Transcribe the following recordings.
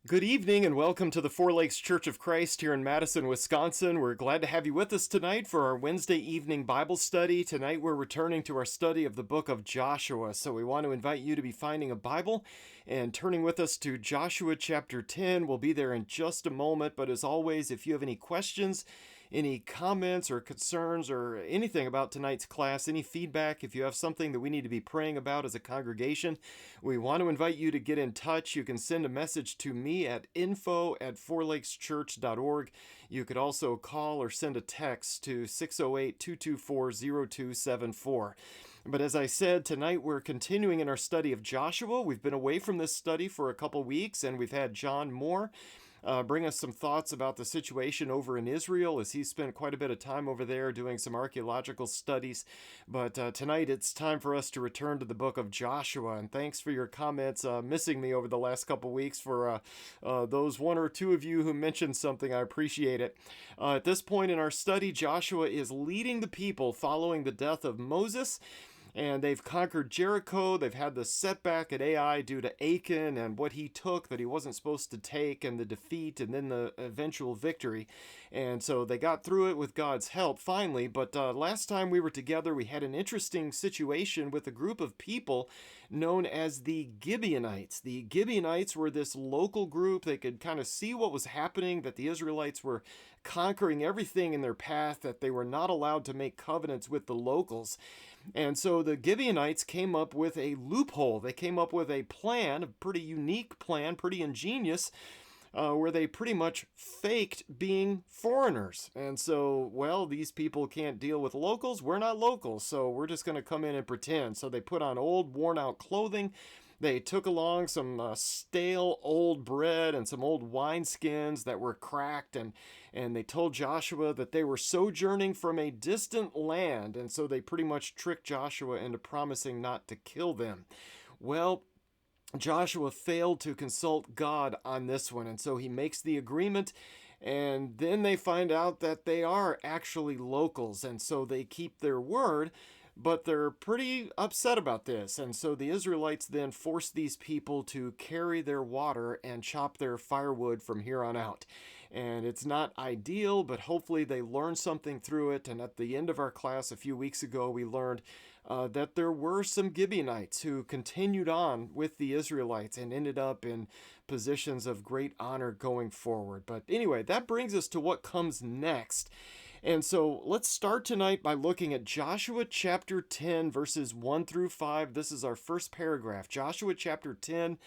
Good evening and welcome to the Four Lakes Church of Christ here in Madison, Wisconsin. We're glad to have you with us tonight for our Wednesday evening Bible study. Tonight we're returning to our study of the book of Joshua. So we want to invite you to be finding a Bible and turning with us to Joshua chapter 10. We'll be there in just a moment, but as always, if you have any questions, any comments or concerns or anything about tonight's class, any feedback, if you have something that we need to be praying about as a congregation, we want to invite you to get in touch. You can send a message to me at info@fourlakeschurch.org. You could also call or send a text to 608-224-0274. But as I said, tonight we're continuing in our study of Joshua. We've been away from this study for a couple weeks, and we've had John Moore bring us some thoughts about the situation over in Israel, as he spent quite a bit of time over there doing some archaeological studies. But tonight it's time for us to return to the book of Joshua. And thanks for your comments missing me over the last couple weeks. For those one or two of you who mentioned something, I appreciate it. At this point in our study, Joshua is leading the people following the death of Moses. And they've conquered Jericho. They've had the setback at Ai due to Achan and what he took that he wasn't supposed to take, and the defeat and then the eventual victory. And so they got through it with God's help finally. But last time we were together, we had an interesting situation with a group of people known as the Gibeonites. The Gibeonites were this local group. They could kind of see what was happening, that the Israelites were conquering everything in their path, that they were not allowed to make covenants with the locals. And so the Gibeonites came up with a loophole. They came up with a plan, a pretty unique plan, pretty ingenious, where they pretty much faked being foreigners. And so, well, these people can't deal with locals. We're not locals, so we're just going to come in and pretend. So they put on old, worn-out clothing. They took along some stale old bread and some old wineskins that were cracked, and they told Joshua that they were sojourning from a distant land, and so they pretty much tricked Joshua into promising not to kill them. Well, Joshua failed to consult God on this one, and so he makes the agreement, and then they find out that they are actually locals, and so they keep their word, but they're pretty upset about this. And so the Israelites then force these people to carry their water and chop their firewood from here on out. And it's not ideal, but hopefully they learn something through it. And at the end of our class a few weeks ago, we learned that there were some Gibeonites who continued on with the Israelites and ended up in positions of great honor going forward. But anyway, that brings us to what comes next. And so let's start tonight by looking at Joshua chapter 10, verses 1 through 5. This is our first paragraph. Joshua chapter 10,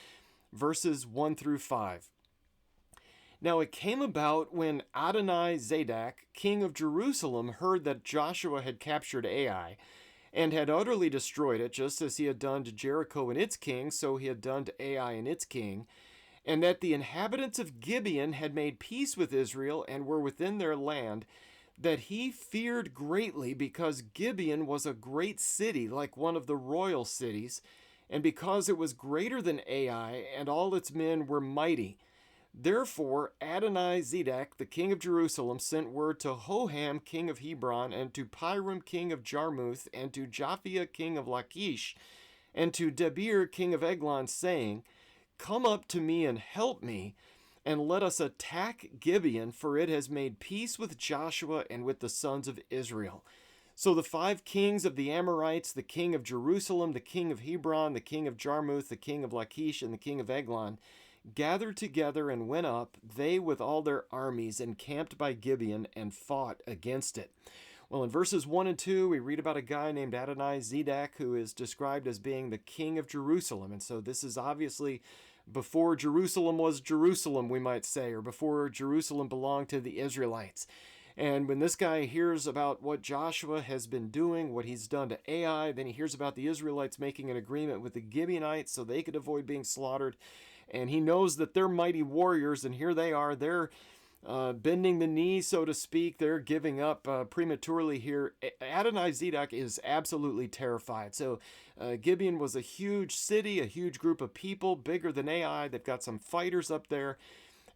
verses 1 through 5. Now it came about when Adoni-Zedek, king of Jerusalem, heard that Joshua had captured Ai and had utterly destroyed it, just as he had done to Jericho and its king, so he had done to Ai and its king, and that the inhabitants of Gibeon had made peace with Israel and were within their land, that he feared greatly, because Gibeon was a great city, like one of the royal cities, and because it was greater than Ai, and all its men were mighty. Therefore Adoni-Zedek, the king of Jerusalem, sent word to Hoham, king of Hebron, and to Piram, king of Jarmuth, and to Japhia, king of Lachish, and to Debir, king of Eglon, saying, Come up to me and help me, and let us attack Gibeon, for it has made peace with Joshua and with the sons of Israel. So the 5 kings of the Amorites, the king of Jerusalem, the king of Hebron, the king of Jarmuth, the king of Lachish, and the king of Eglon, gathered together and went up, they with all their armies, encamped by Gibeon, and fought against it. Well, in verses 1 and 2, we read about a guy named Adoni-Zedek, who is described as being the king of Jerusalem. And so this is obviously before Jerusalem was Jerusalem, we might say, or before Jerusalem belonged to the Israelites. And when this guy hears about what Joshua has been doing, what he's done to Ai, then he hears about the Israelites making an agreement with the Gibeonites so they could avoid being slaughtered. And he knows that they're mighty warriors, and here they are. They're bending the knee, so to speak. They're giving up prematurely here. Adoni-Zedek is absolutely terrified. So Gibeon was a huge city, a huge group of people, bigger than Ai. They've got some fighters up there.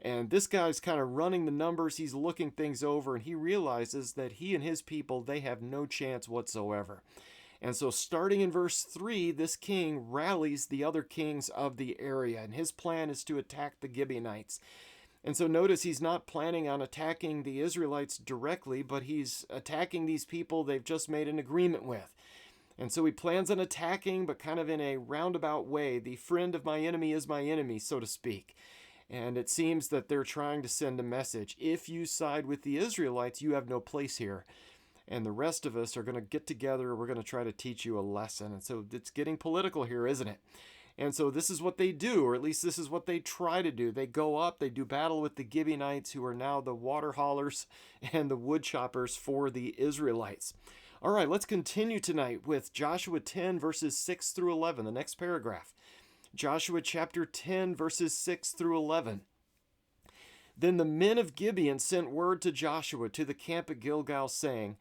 And this guy's kind of running the numbers. He's looking things over, and he realizes that he and his people, they have no chance whatsoever. And so, starting in verse 3, this king rallies the other kings of the area, and his plan is to attack the Gibeonites. And so, notice he's not planning on attacking the Israelites directly, but he's attacking these people they've just made an agreement with. And so, he plans on attacking, but kind of in a roundabout way. The friend of my enemy is my enemy, so to speak. And it seems that they're trying to send a message. If you side with the Israelites, you have no place here. And the rest of us are going to get together. We're going to try to teach you a lesson. And so it's getting political here, isn't it? And so this is what they do, or at least this is what they try to do. They go up, they do battle with the Gibeonites, who are now the water haulers and the wood choppers for the Israelites. All right, let's continue tonight with Joshua 10, verses 6 through 11, the next paragraph. Joshua chapter 10, verses 6 through 11. Then the men of Gibeon sent word to Joshua to the camp at Gilgal, saying,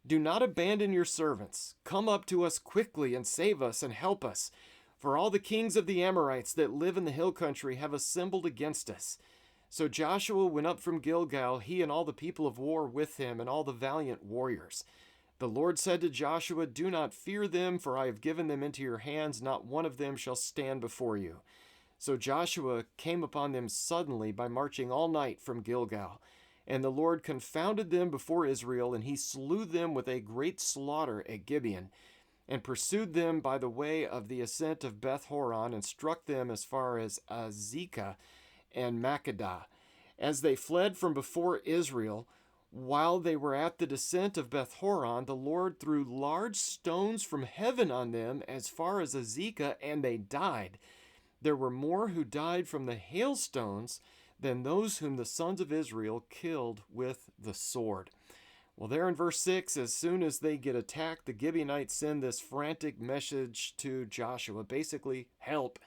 Do not abandon your servants. Come up to us quickly and save us and help us. For all the kings of the Amorites that live in the hill country have assembled against us. So Joshua went up from Gilgal, he and all the people of war with him, and all the valiant warriors. The Lord said to Joshua, Do not fear them, for I have given them into your hands. Not one of them shall stand before you. So Joshua came upon them suddenly by marching all night from Gilgal. And the Lord confounded them before Israel, and he slew them with a great slaughter at Gibeon, and pursued them by the way of the ascent of Beth Horon, and struck them as far as Azekah and Makkedah. As they fled from before Israel, while they were at the descent of Beth Horon, the Lord threw large stones from heaven on them as far as Azekah, and they died. There were more who died from the hailstones than those whom the sons of Israel killed with the sword. Well, there in verse 6, as soon as they get attacked, the Gibeonites send this frantic message to Joshua, basically, help.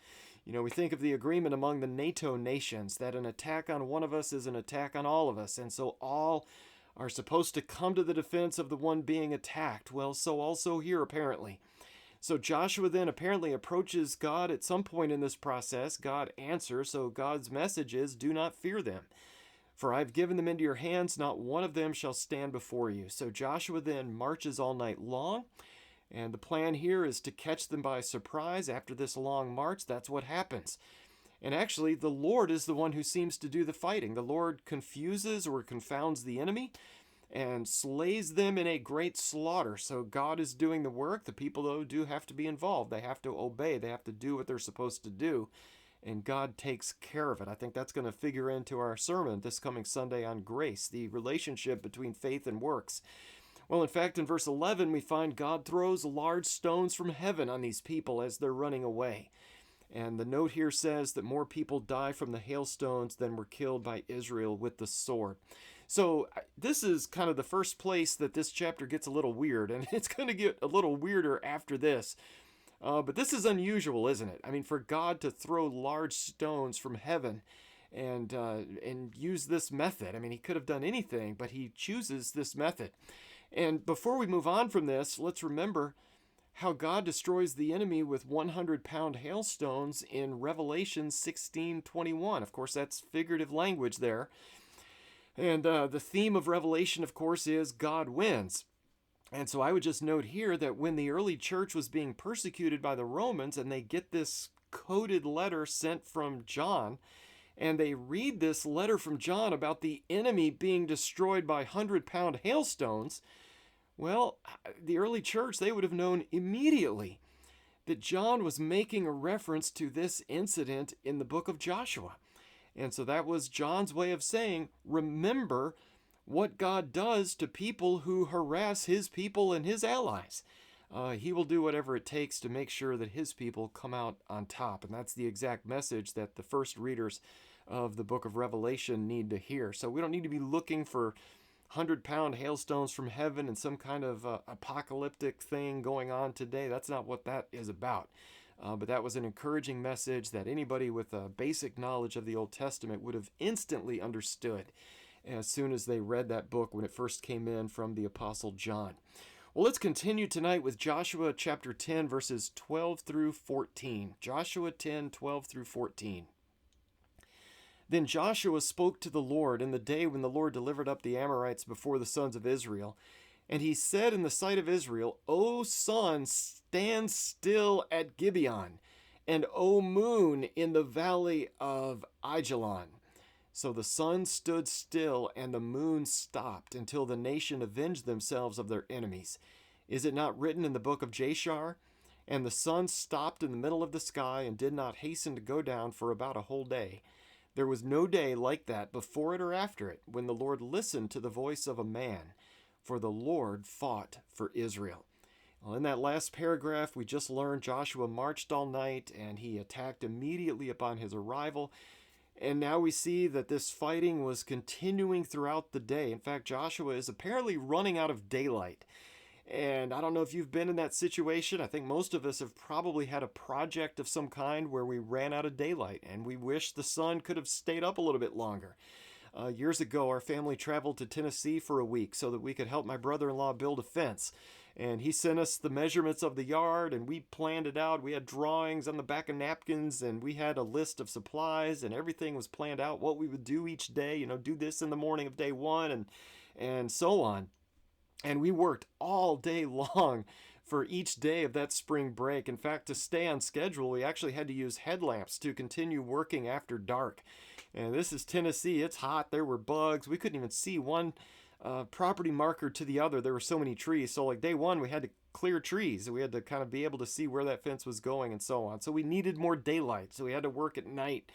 You know, we think of the agreement among the NATO nations that an attack on one of us is an attack on all of us, and so all are supposed to come to the defense of the one being attacked. Well, so also here, apparently. So Joshua then apparently approaches God at some point in this process. God answers, so God's message is, do not fear them. For I have given them into your hands, not one of them shall stand before you. So Joshua then marches all night long, and the plan here is to catch them by surprise after this long march. That's what happens. And actually, the Lord is the one who seems to do the fighting. The Lord confuses or confounds the enemy and slays them in a great slaughter. So God is doing the work. The people, though, do have to be involved. They have to obey. They have to do what they're supposed to do. And God takes care of it. I think that's going to figure into our sermon this coming Sunday on grace, the relationship between faith and works. Well, in fact, in verse 11, we find God throws large stones from heaven on these people as they're running away. And the note here says that more people die from the hailstones than were killed by Israel with the sword. So this is kind of the first place that this chapter gets a little weird, and it's going to get a little weirder after this. But this is unusual, isn't it? I mean, for God to throw large stones from heaven and use this method. I mean, he could have done anything, but he chooses this method. And before we move on from this, let's remember how God destroys the enemy with 100-pound hailstones in Revelation 16:21. Of course, that's figurative language there. And the theme of Revelation, of course, is God wins. And so I would just note here that when the early church was being persecuted by the Romans and they get this coded letter sent from John, and they read this letter from John about the enemy being destroyed by 100-pound hailstones, well, the early church, they would have known immediately that John was making a reference to this incident in the book of Joshua. And so that was John's way of saying, remember what God does to people who harass his people and his allies. He will do whatever it takes to make sure that his people come out on top. And that's the exact message that the first readers of the book of Revelation need to hear. So we don't need to be looking for 100-pound hailstones from heaven and some kind of apocalyptic thing going on today. That's not what that is about. But that was an encouraging message that anybody with a basic knowledge of the Old Testament would have instantly understood as soon as they read that book when it first came in from the Apostle John. Well, let's continue tonight with Joshua chapter 10, verses 12 through 14. Joshua 10, 12 through 14. Then Joshua spoke to the Lord in the day when the Lord delivered up the Amorites before the sons of Israel. And he said in the sight of Israel, O sun, stand still at Gibeon, and O moon in the valley of Ajalon. So the sun stood still and the moon stopped until the nation avenged themselves of their enemies. Is it not written in the book of Jashar? And the sun stopped in the middle of the sky and did not hasten to go down for about a whole day. There was no day like that before it or after it, when the Lord listened to the voice of a man, for the Lord fought for Israel. Well, in that last paragraph, we just learned Joshua marched all night and he attacked immediately upon his arrival. And now we see that this fighting was continuing throughout the day. In fact, Joshua is apparently running out of daylight. And I don't know if you've been in that situation. I think most of us have probably had a project of some kind where we ran out of daylight and we wish the sun could have stayed up a little bit longer. Years ago, our family traveled to Tennessee for a week so that we could help my brother-in-law build a fence. And he sent us the measurements of the yard and we planned it out. We had drawings on the back of napkins and we had a list of supplies and everything was planned out, what we would do each day, do this in the morning of day one and so on. And we worked all day long for each day of that spring break. In fact, to stay on schedule, we actually had to use headlamps to continue working after dark. And this is Tennessee. It's hot. There were bugs. We couldn't even see one property marker to the other. There were so many trees. So like day one, we had to clear trees. We had to kind of be able to see where that fence was going and so on. So we needed more daylight. So we had to work at night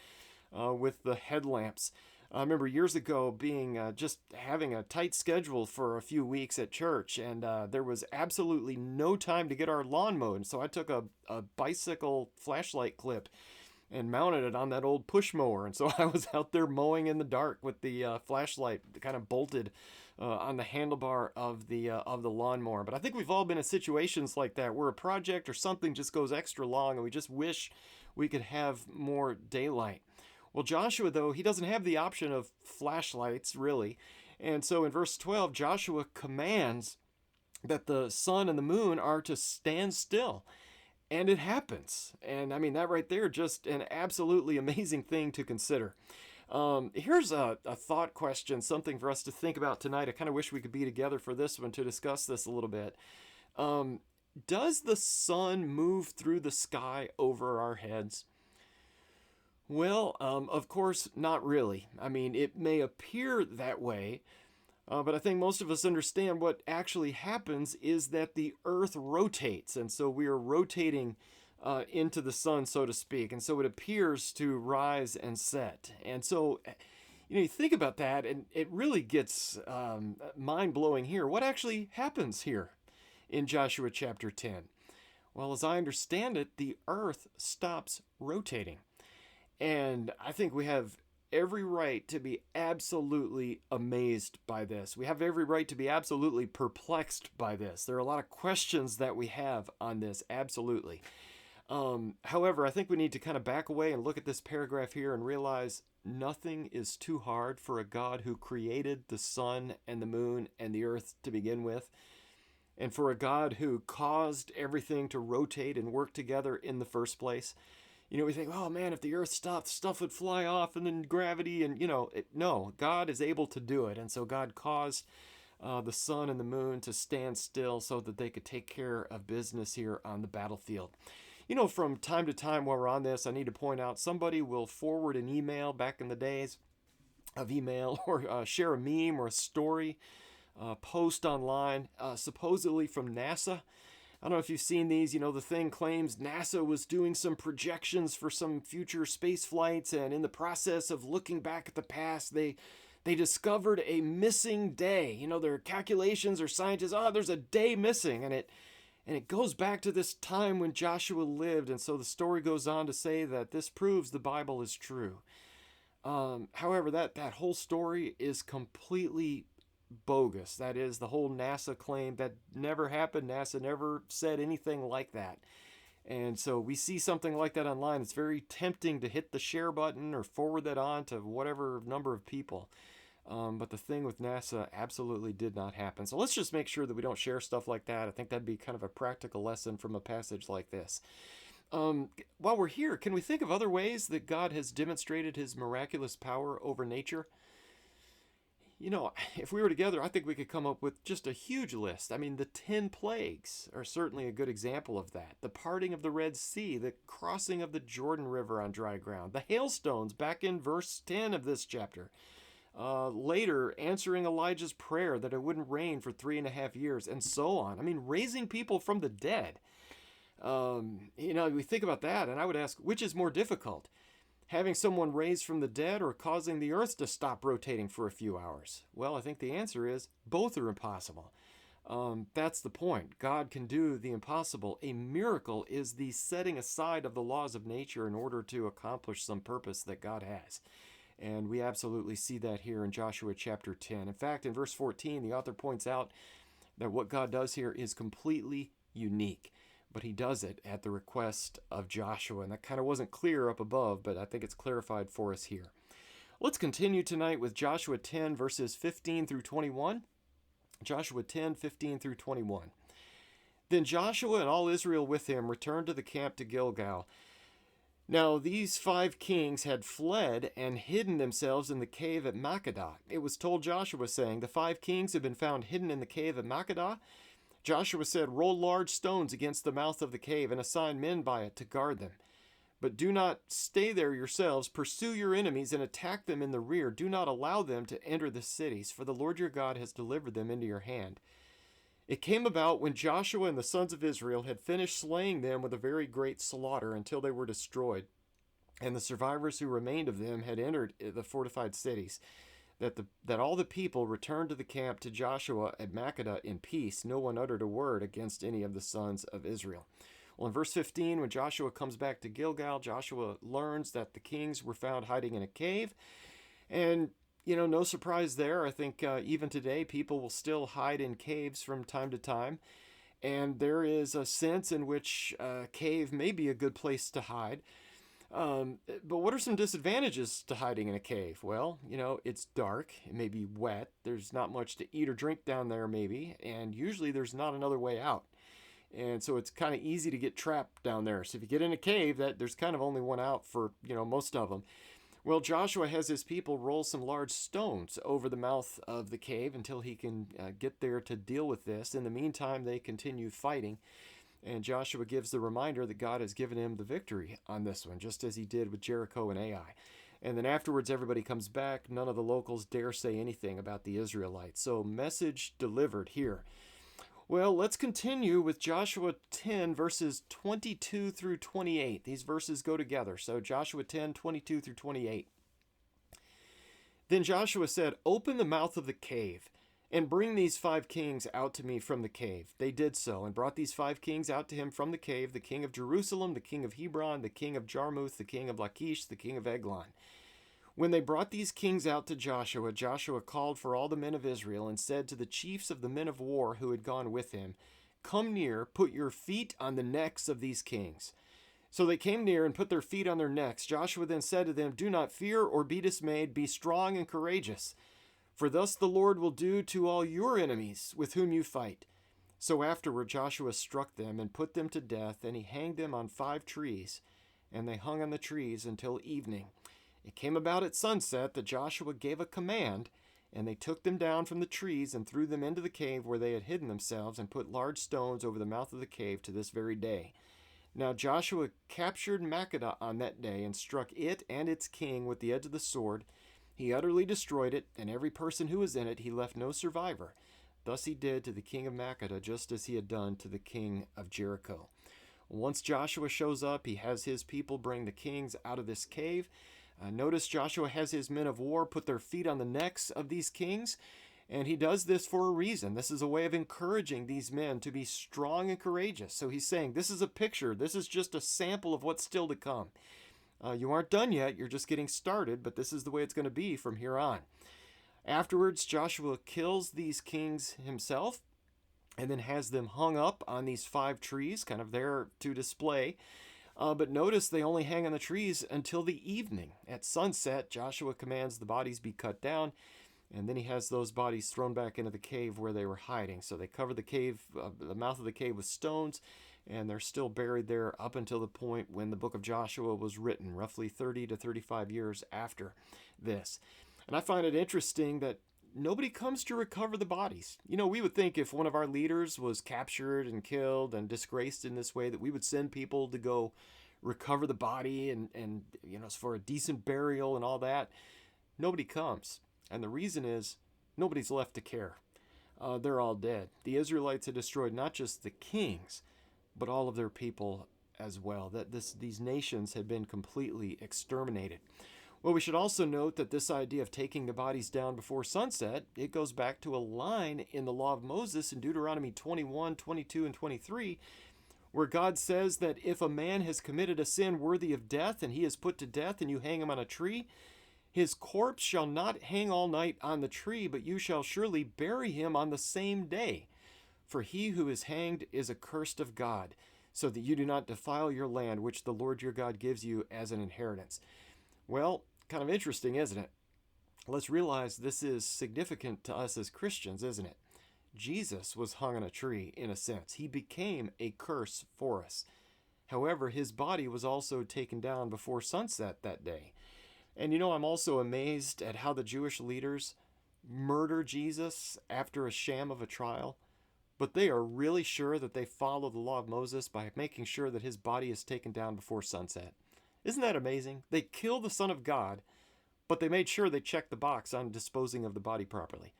with the headlamps. I remember years ago being just having a tight schedule for a few weeks at church, and there was absolutely no time to get our lawn mowed. So I took a bicycle flashlight clip and mounted it on that old push mower. And so I was out there mowing in the dark with the flashlight kind of bolted on the handlebar of the lawnmower. But I think we've all been in situations like that where a project or something just goes extra long and we just wish we could have more daylight. Well, Joshua, though, he doesn't have the option of flashlights, really. And so in verse 12, Joshua commands that the sun and the moon are to stand still. And it happens. And I mean, that right there, just an absolutely amazing thing to consider. Here's a thought question, something for us to think about tonight. I kind of wish we could be together for this one to discuss this a little bit. Does the sun move through the sky over our heads? Well, of course, not really. I mean, it may appear that way, but I think most of us understand what actually happens is that the Earth rotates, and so we are rotating into the sun, so to speak, and so it appears to rise and set. And so, you think about that, and it really gets mind-blowing here. What actually happens here in Joshua chapter 10? Well, as I understand it, the Earth stops rotating. And I think we have every right to be absolutely amazed by this. We have every right to be absolutely perplexed by this. There are a lot of questions that we have on this, absolutely. However, I think we need to kind of back away and look at this paragraph here and realize nothing is too hard for a God who created the sun and the moon and the earth to begin with. And for a God who caused everything to rotate and work together in the first place. We think, oh man, if the earth stopped, stuff would fly off and then gravity and, no, God is able to do it. And so God caused the sun and the moon to stand still so that they could take care of business here on the battlefield. From time to time while we're on this, I need to point out somebody will forward an email back in the days of email or share a meme or a story, post online, supposedly from NASA. I don't know if you've seen these, the thing claims NASA was doing some projections for some future space flights, and in the process of looking back at the past, they discovered a missing day. Their calculations or scientists, there's a day missing, and it goes back to this time when Joshua lived, and so the story goes on to say that this proves the Bible is true. However, that whole story is completely bogus. That is, the whole NASA claim that never happened. NASA never said anything like that. And so we see something like that online. It's very tempting to hit the share button or forward that on to whatever number of people. But the thing with NASA absolutely did not happen. So let's just make sure that we don't share stuff like that. I think that'd be kind of a practical lesson from a passage like this. While we're here, can we think of other ways that God has demonstrated his miraculous power over nature? if we were together, I think we could come up with just a huge list. I mean, the 10 plagues are certainly a good example of that. The parting of the Red Sea, the crossing of the Jordan River on dry ground, the hailstones back in verse 10 of this chapter. Later, answering Elijah's prayer that it wouldn't rain for 3.5 years, and so on. I mean, raising people from the dead. We think about that, and I would ask, which is more difficult? Having someone raised from the dead or causing the earth to stop rotating for a few hours? Well, I think the answer is both are impossible. That's the point. God can do the impossible. A miracle is the setting aside of the laws of nature in order to accomplish some purpose that God has. And we absolutely see that here in Joshua chapter 10. In fact, in verse 14, the author points out that what God does here is completely unique. But he does it at the request of Joshua. And that kind of wasn't clear up above, but I think it's clarified for us here. Let's continue tonight with Joshua 10, verses 15 through 21. Joshua 10, 15 through 21. Then Joshua and all Israel with him returned to the camp to Gilgal. Now these 5 kings had fled and hidden themselves in the cave at Makkedah. It was told Joshua, saying, "The 5 kings have been found hidden in the cave at Makkedah." Joshua said, "Roll large stones against the mouth of the cave and assign men by it to guard them. But do not stay there yourselves. Pursue your enemies and attack them in the rear. Do not allow them to enter the cities, for the Lord your God has delivered them into your hand." It came about when Joshua and the sons of Israel had finished slaying them with a very great slaughter until they were destroyed, and the survivors who remained of them had entered the fortified cities, that all the people returned to the camp to Joshua at Makkedah in peace. No one uttered a word against any of the sons of Israel. Well, in verse 15, when Joshua comes back to Gilgal, Joshua learns that the kings were found hiding in a cave. And, no surprise there. I think even today, people will still hide in caves from time to time. And there is a sense in which a cave may be a good place to hide. But what are some disadvantages to hiding in a cave? Well, it's dark, it may be wet, there's not much to eat or drink down there maybe, and usually there's not another way out. And so it's kind of easy to get trapped down there. So if you get in a cave, there's kind of only one out for, most of them. Well, Joshua has his people roll some large stones over the mouth of the cave until he can get there to deal with this. In the meantime, they continue fighting. And Joshua gives the reminder that God has given him the victory on this one, just as he did with Jericho and Ai. And then afterwards, everybody comes back. None of the locals dare say anything about the Israelites. So message delivered here. Well, let's continue with Joshua 10, verses 22 through 28. These verses go together. So Joshua 10, 22 through 28. Then Joshua said, "Open the mouth of the cave, and bring these 5 kings out to me from the cave." They did so, and brought these 5 kings out to him from the cave, the king of Jerusalem, the king of Hebron, the king of Jarmuth, the king of Lachish, the king of Eglon. When they brought these kings out to Joshua, Joshua called for all the men of Israel and said to the chiefs of the men of war who had gone with him, "Come near, put your feet on the necks of these kings." So they came near and put their feet on their necks. Joshua then said to them, "Do not fear or be dismayed, be strong and courageous. For thus the Lord will do to all your enemies with whom you fight." So afterward Joshua struck them and put them to death, and he hanged them on 5 trees, and they hung on the trees until evening. It came about at sunset that Joshua gave a command, and they took them down from the trees and threw them into the cave where they had hidden themselves, and put large stones over the mouth of the cave to this very day. Now Joshua captured Makkedah on that day, and struck it and its king with the edge of the sword. He utterly destroyed it, and every person who was in it. He left no survivor. Thus he did to the king of Makkedah, just as he had done to the king of Jericho. Once Joshua shows up, he has his people bring the kings out of this cave. Notice Joshua has his men of war put their feet on the necks of these kings, and he does this for a reason. This is a way of encouraging these men to be strong and courageous. So he's saying, this is a picture, this is just a sample of what's still to come. You aren't done yet, you're just getting started, but this is the way it's going to be from here on. Afterwards, Joshua kills these kings himself, and then has them hung up on these 5 trees, kind of there to display. But notice they only hang on the trees until the evening. At sunset, Joshua commands the bodies be cut down, and then he has those bodies thrown back into the cave where they were hiding. So they cover the cave, the mouth of the cave with stones, and they're still buried there up until the point when the book of Joshua was written, roughly 30 to 35 years after this. And I find it interesting that nobody comes to recover the bodies. We would think if one of our leaders was captured and killed and disgraced in this way, that we would send people to go recover the body and for a decent burial and all that. Nobody comes. And the reason is nobody's left to care. They're all dead. The Israelites had destroyed not just the kings, but all of their people as well. These nations had been completely exterminated. Well, we should also note that this idea of taking the bodies down before sunset, it goes back to a line in the law of Moses in Deuteronomy 21, 22, and 23, where God says that if a man has committed a sin worthy of death and he is put to death and you hang him on a tree, his corpse shall not hang all night on the tree, but you shall surely bury him on the same day. For he who is hanged is accursed of God, so that you do not defile your land, which the Lord your God gives you as an inheritance. Well, kind of interesting, isn't it? Let's realize this is significant to us as Christians, isn't it? Jesus was hung on a tree, in a sense. He became a curse for us. However, his body was also taken down before sunset that day. And I'm also amazed at how the Jewish leaders murder Jesus after a sham of a trial, but they are really sure that they follow the law of Moses by making sure that his body is taken down before sunset. Isn't that amazing? They kill the Son of God, but they made sure they checked the box on disposing of the body properly.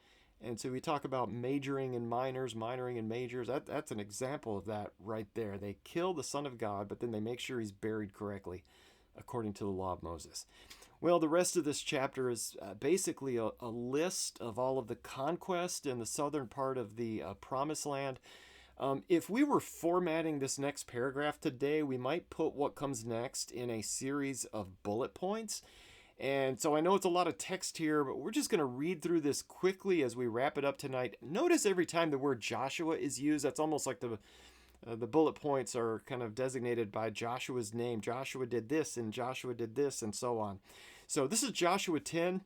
And so we talk about majoring in minors, minoring in majors. That's an example of that right there. They kill the Son of God, but then they make sure he's buried correctly according to the law of Moses. Well, the rest of this chapter is basically a list of all of the conquest in the southern part of the Promised Land. If we were formatting this next paragraph today, we might put what comes next in a series of bullet points. And so I know it's a lot of text here, but we're just going to read through this quickly as we wrap it up tonight. Notice every time the word Joshua is used, that's almost like the bullet points are kind of designated by Joshua's name. Joshua did this, and Joshua did this, and so on. So this is Joshua 10,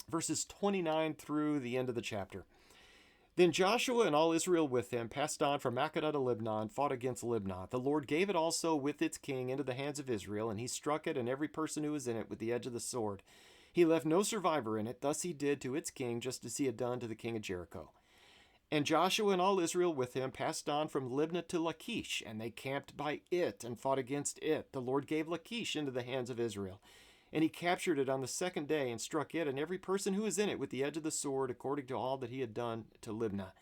verses 29 through the end of the chapter. Then Joshua and all Israel with him passed on from Makkedah to Libnah and fought against Libnah. The Lord gave it also with its king into the hands of Israel, and he struck it and every person who was in it with the edge of the sword. He left no survivor in it. Thus he did to its king just as he had done to the king of Jericho. And Joshua and all Israel with him passed on from Libnah to Lachish, and they camped by it and fought against it. The Lord gave Lachish into the hands of Israel. And he captured it on the second day and struck it and every person who was in it with the edge of the sword according to all that he had done to Libnah.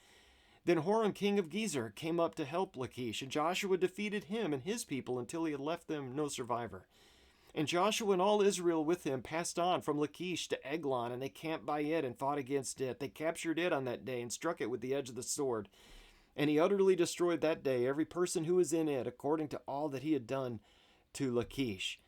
Then Horam king of Gezer came up to help Lachish, and Joshua defeated him and his people until he had left them no survivor. And Joshua and all Israel with him passed on from Lachish to Eglon, and they camped by it and fought against it. They captured it on that day and struck it with the edge of the sword. And he utterly destroyed that day every person who was in it according to all that he had done to Lachish.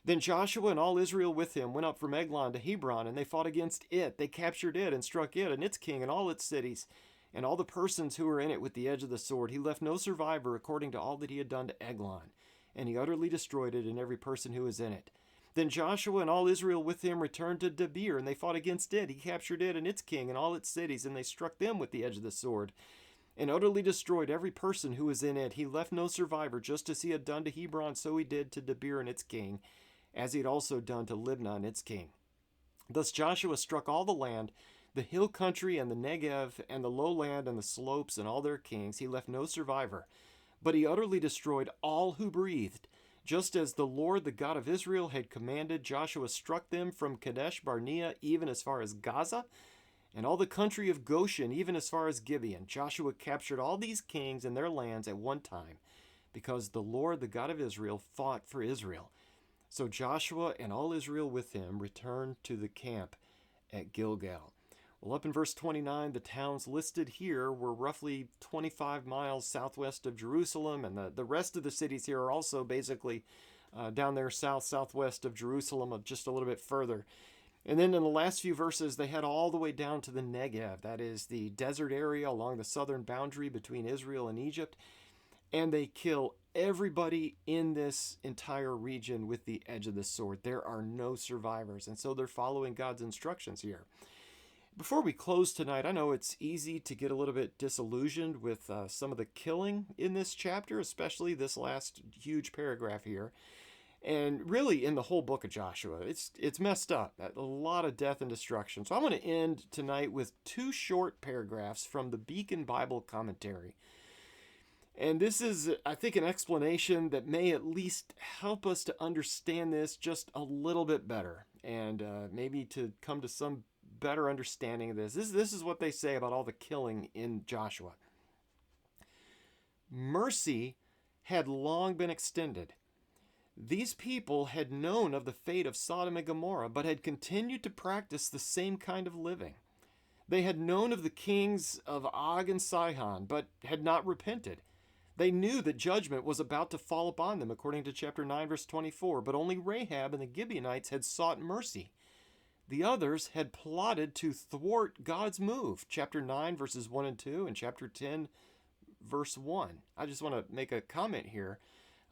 Then Joshua and all Israel with him went up from Eglon to Hebron, and they fought against it. They captured it and struck it and its king and all its cities, and all the persons who were in it with the edge of the sword. He left no survivor according to all that he had done to Eglon, and he utterly destroyed it and every person who was in it. Then Joshua and all Israel with him returned to Debir, and they fought against it. He captured it and its king and all its cities, and they struck them with the edge of the sword, and utterly destroyed every person who was in it. He left no survivor, just as he had done to Hebron, so he did to Debir and its king, as he had also done to Libnah and its king. Thus Joshua struck all the land, the hill country and the Negev, and the lowland and the slopes and all their kings. He left no survivor, but he utterly destroyed all who breathed. Just as the Lord, the God of Israel, had commanded, Joshua struck them from Kadesh Barnea even as far as Gaza, and all the country of Goshen even as far as Gibeon. Joshua captured all these kings and their lands at one time, because the Lord, the God of Israel, fought for Israel. So Joshua and all Israel with him returned to the camp at Gilgal. Well, up in verse 29, the towns listed here were roughly 25 miles southwest of Jerusalem, and the rest of the cities here are also basically down there southwest of Jerusalem, just a little bit further. And then in the last few verses, they head all the way down to the Negev, that is the desert area along the southern boundary between Israel and Egypt, and they kill everybody in this entire region with the edge of the sword. There are no survivors, and so they're following God's instructions here. Before we close tonight, I know it's easy to get a little bit disillusioned with some of the killing in this chapter, especially this last huge paragraph here. And really, in the whole book of Joshua, it's messed up. A lot of death and destruction. So I want to end tonight with two short paragraphs from the Beacon Bible Commentary. And this is, I think, an explanation that may at least help us to understand this just a little bit better, and maybe to come to some better understanding of this. This is what they say about all the killing in Joshua. Mercy had long been extended. These people had known of the fate of Sodom and Gomorrah, but had continued to practice the same kind of living. They had known of the kings of Og and Sihon, but had not repented. They knew that judgment was about to fall upon them, according to chapter 9, verse 24, but only Rahab and the Gibeonites had sought mercy. The others had plotted to thwart God's move, chapter 9, verses 1 and 2, and chapter 10, verse 1. I just want to make a comment here.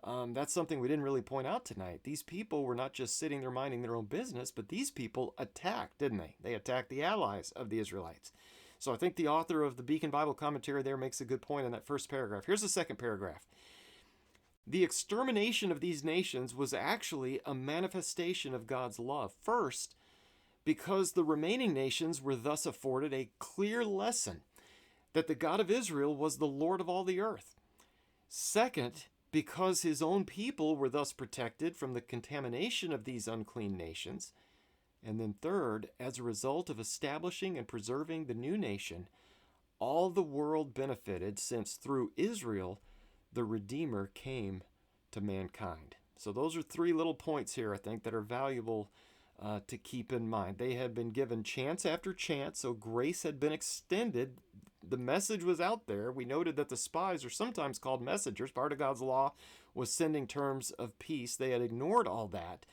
That's something we didn't really point out tonight. These people were not just sitting there minding their own business, but these people attacked, didn't they? They attacked the allies of the Israelites. So I think the author of the Beacon Bible Commentary there makes a good point in that first paragraph. Here's the second paragraph. The extermination of these nations was actually a manifestation of God's love. First, because the remaining nations were thus afforded a clear lesson that the God of Israel was the Lord of all the earth. Second, because his own people were thus protected from the contamination of these unclean nations. And then third, as a result of establishing and preserving the new nation, all the world benefited, since through Israel the Redeemer came to mankind. So those are three little points here, I think, that are valuable to keep in mind. They had been given chance after chance, so grace had been extended. The message was out there. We noted that the spies are sometimes called messengers. Part of God's law was sending terms of peace. They had ignored all that.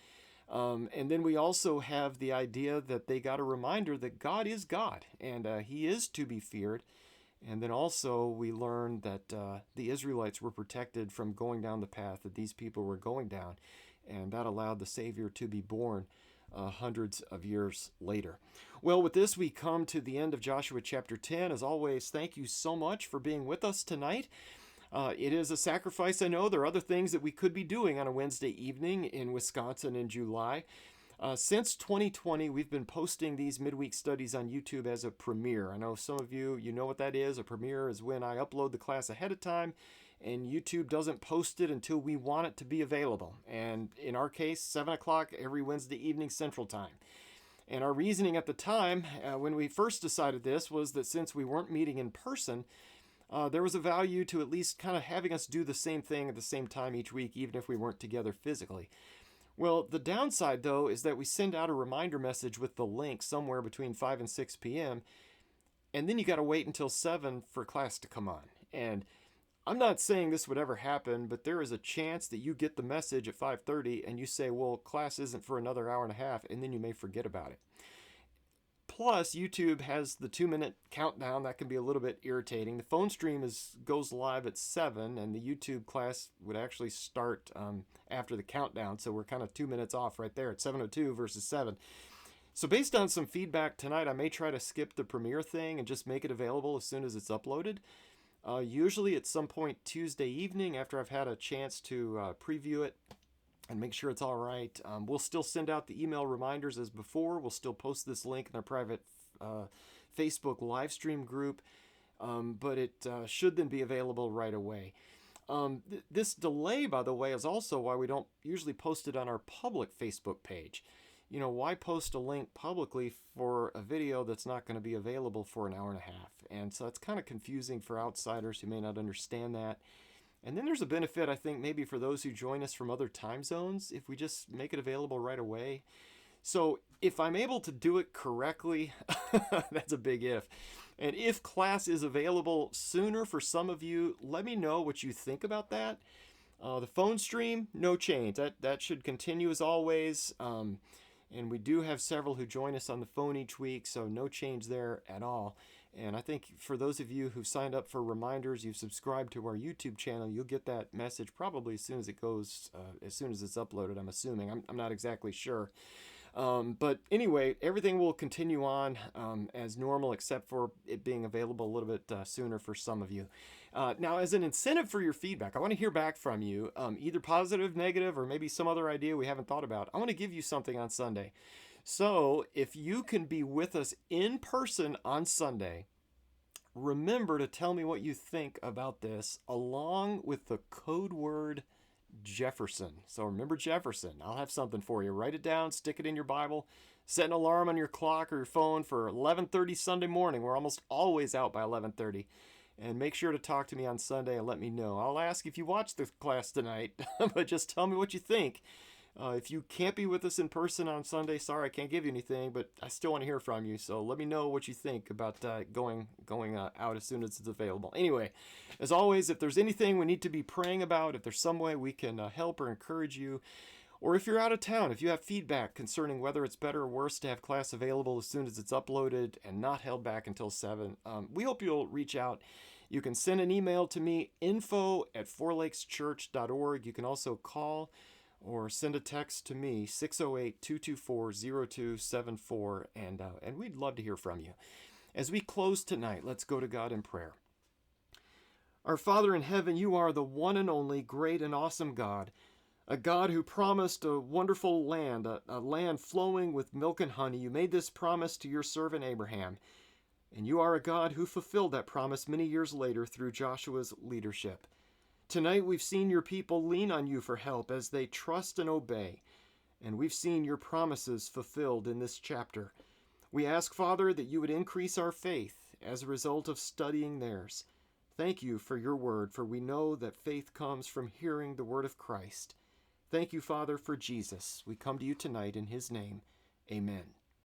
And then we also have the idea that they got a reminder that God is God, and he is to be feared. And then also we learn that the Israelites were protected from going down the path that these people were going down, and that allowed the Savior to be born hundreds of years later. Well, with this, we come to the end of Joshua chapter 10. As always, thank you so much for being with us tonight. It is a sacrifice, I know. There are other things that we could be doing on a Wednesday evening in Wisconsin in July. Since 2020, we've been posting these midweek studies on YouTube as a premiere. I know some of you know what that is. A premiere is when I upload the class ahead of time, and YouTube doesn't post it until we want it to be available. And in our case, 7 o'clock every Wednesday evening Central Time. And our reasoning at the time, when we first decided this, was that since we weren't meeting in person, there was a value to at least kind of having us do the same thing at the same time each week, even if we weren't together physically. Well, the downside, though, is that we send out a reminder message with the link somewhere between 5 and 6 p.m., and then you got to wait until 7 for class to come on. And I'm not saying this would ever happen, but there is a chance that you get the message at 5:30 and you say, well, class isn't for another hour and a half, and then you may forget about it. Plus, YouTube has the 2-minute countdown. That can be a little bit irritating. The phone stream goes live at 7, and the YouTube class would actually start after the countdown, so we're kind of 2 minutes off right there at 7:02 versus 7. So based on some feedback tonight, I may try to skip the premiere thing and just make it available as soon as it's uploaded. Usually at some point Tuesday evening, after I've had a chance to preview it and make sure it's all right. We'll still send out the email reminders as before. We'll still post this link in our private Facebook live stream group, but it should then be available right away. This delay, by the way, is also why we don't usually post it on our public Facebook page. You know, why post a link publicly for a video that's not going to be available for an hour and a half? And so it's kind of confusing for outsiders who may not understand that. And then there's a benefit, I think, maybe for those who join us from other time zones, if we just make it available right away. So if I'm able to do it correctly, that's a big if. And if class is available sooner for some of you, let me know what you think about that. The phone stream, no change. That should continue as always. And we do have several who join us on the phone each week, so no change there at all. And I think for those of you who've signed up for reminders, you've subscribed to our YouTube channel, you'll get that message probably as soon as it goes, as soon as it's uploaded, I'm assuming. I'm not exactly sure. But anyway, everything will continue on as normal, except for it being available a little bit sooner for some of you. Now, as an incentive for your feedback, I want to hear back from you, either positive, negative, or maybe some other idea we haven't thought about. I want to give you something on Sunday. So if you can be with us in person on Sunday, remember to tell me what you think about this, along with the code word Jefferson. So remember Jefferson. I'll have something for you. Write it down, stick it in your Bible, set an alarm on your clock or your phone for 11:30 Sunday morning. We're almost always out by 11:30. And make sure to talk to me on Sunday and let me know. I'll ask if you watch the class tonight, but just tell me what you think. If you can't be with us in person on Sunday, sorry, I can't give you anything, but I still want to hear from you. So let me know what you think about going out as soon as it's available. Anyway, as always, if there's anything we need to be praying about, if there's some way we can help or encourage you, or if you're out of town, if you have feedback concerning whether it's better or worse to have class available as soon as it's uploaded and not held back until 7, we hope you'll reach out. You can send an email to me, info@fourlakeschurch.org. You can also call or send a text to me, 608-224-0274, and we'd love to hear from you. As we close tonight, let's go to God in prayer. Our Father in heaven, you are the one and only great and awesome God, a God who promised a wonderful land, a land flowing with milk and honey. You made this promise to your servant Abraham, and you are a God who fulfilled that promise many years later through Joshua's leadership. Tonight we've seen your people lean on you for help as they trust and obey, and we've seen your promises fulfilled in this chapter. We ask, Father, that you would increase our faith as a result of studying theirs. Thank you for your word, for we know that faith comes from hearing the word of Christ. Thank you, Father, for Jesus. We come to you tonight in his name. Amen.